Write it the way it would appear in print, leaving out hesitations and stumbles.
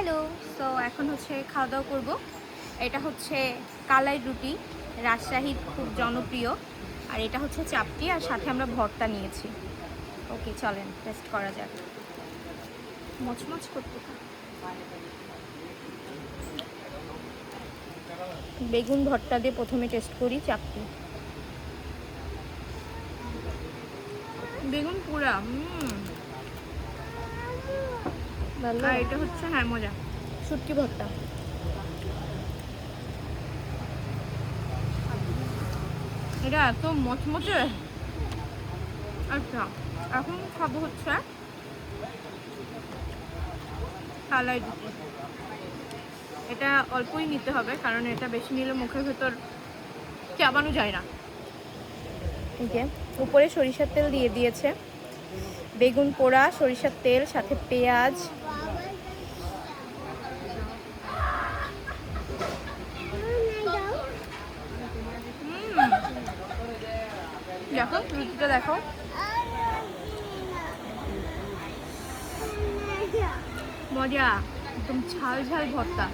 Hello. So এখন হচ্ছে খাওয়া দাওয়া করবো। এটা হচ্ছে কালাই রুটি, রাজশাহীর খুব জনপ্রিয়। আর এটা হচ্ছে চাপটি, আর সাথে আমরা ভর্তা নিয়েছি। ওকে, চলেন টেস্ট করা যাক। মচমচ করতে থাক। বেগুন ভর্তা দিয়ে প্রথমে টেস্ট করি চাপটি। বেগুন পোড়া, আর এটা হচ্ছে হ্যাঁ মজা শুটকি ভর্তা। এটা এত মচমচে। আচ্ছা, এখন খাবো হচ্ছে কালাই রুটি। এটা অল্পই নিতে হবে, কারণ এটা বেশি নিলে মুখের ভেতর চাবানো যায় না। উপরে সরিষার তেল দিয়ে দিয়েছে, বেগুন পোড়া, সরিষার তেল, সাথে পেঁয়াজ। দেখো রুটিটা দেখো, মজা, একদম ঝাল ঝাল ভর্তা।